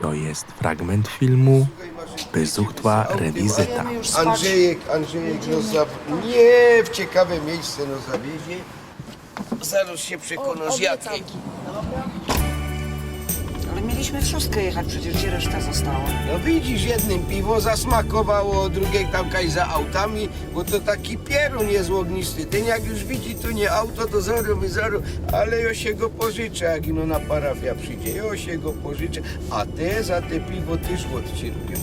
To jest fragment filmu Bezuchtwa rewizyta. Andrzejek nie w ciekawe miejsce nas zawiezie. Zaraz się przekonasz jakie. Ale mieliśmy w szóstkę jechać, przecież gdzie reszta została. No widzisz, jednym piwo zasmakowało, drugie tam kaj za autami, bo to taki pierun jest ognisty. Ten jak już widzi, to nie auto, to zero, ale ja się go pożyczę, jak ino na parafia przyjdzie. Ja się go pożyczę, a te za te piwo też odcierpią.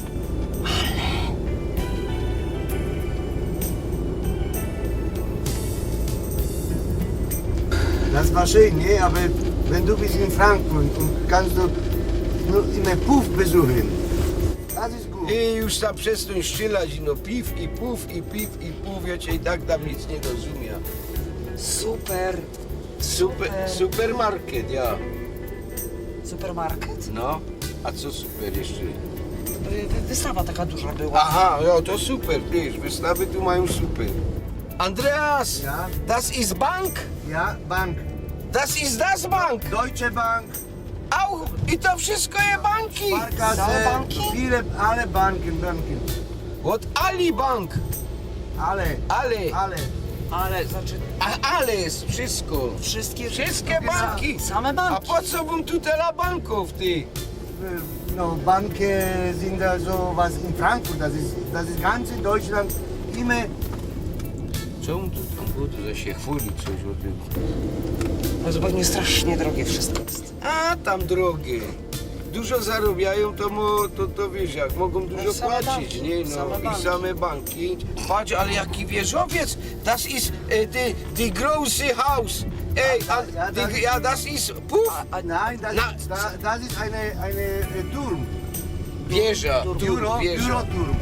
Das war schön, ne? Aber wenn du bist in Frankfurt und kannst du nur immer Puff besuchen, das ist gut. I już tam przestań szczylać, no piw i puf, ja cię i tak tam nic nie rozumie. Super. Supermarket, ja. Supermarket? No, a co super jeszcze? Wystawa taka duża była. Aha, no to super, wiesz, wystawy tu mają super. Andreas, Ja? das ist Bank? Ja, Bank. Das ist das Bank? Deutsche Bank, Au, i to wszystko je banki. Same Sparkasse, banki? viele, alle Banken. Od Ali Bank, Alle, ale, Ale, znaczy, ale jest wszystko. Wszystkie banki. Same A banki. po co wam tu tyle banków, ty? No, Banken sind also was in Frankfurt, das ist ganz in Deutschland immer. Czemu tu tam budu, że się chwuli coś o tym? No zupełnie strasznie drogie wszystko jest. A tam drogie. Dużo zarabiają, to wiesz, jak mogą dużo same płacić, banki, nie? No same i banki. same banki. Patrz, ale jaki wieżowiec! Das ist die große Haus. Ej, das ist Puff. Nein, das ist eine Turm. Wieża, wieża. Büroturm.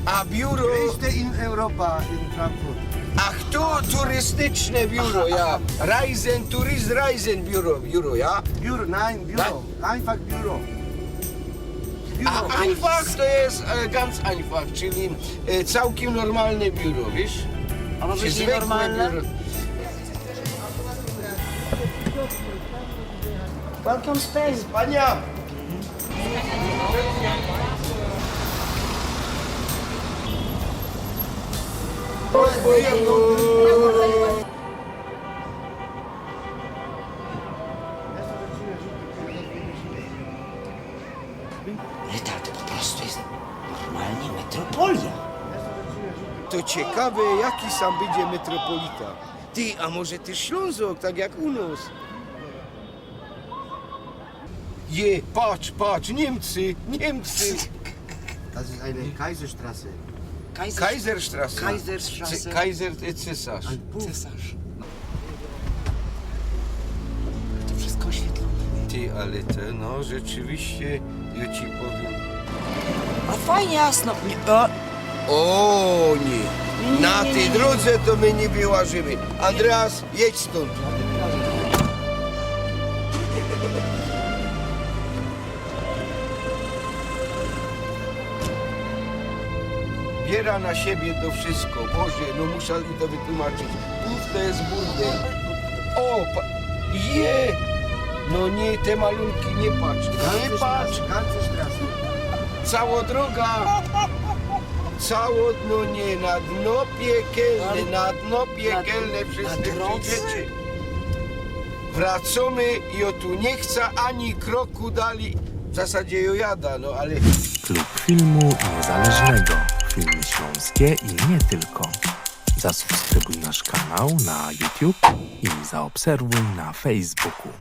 A biuro, Größte in Europa, in Frankfurt. ach tu turystyczne biuro, ja. Reisen biuro, ja. Büro, nein, Büro. Einfach Büro. A einfach to jest ganz einfach, czyli całkiem normalne biuro, wiesz? A może być Zwykłe nienormalne? biuro. Welcome Spain. Pania! Ale to po prostu jest normalnie metropolia. To ciekawe, jaki sam będzie metropolita. Ty, a może też Ślązok, tak jak u nas? Je, patrz, Niemcy. Das ist eine Kaiserstraße. Kaiserstraße. Kaiserstraße. Kaiser, cesarz. Cesarz. To wszystko oświetlone. Ty, ale to, no rzeczywiście, ja ci powiem. A fajnie jasno. O nie, na tej drodze to my nie wyłażymy. Andreas, jedź stąd. Biera na siebie to wszystko. Boże, no muszę mi to wytłumaczyć. Puf to jest burdel. O, je! No nie, te malunki, nie patrz. Nie patrz. Ganze Straße. Cała droga. No nie, na dno piekielne wszyscy drodze? przyjdziecie. Wracamy i o tu nie chcę ani kroku dali. W zasadzie jo jada, no ale... Klub Filmu Niezależnego. Filmy śląskie i nie tylko. Zasubskrybuj nasz kanał na YouTube i zaobserwuj na Facebooku.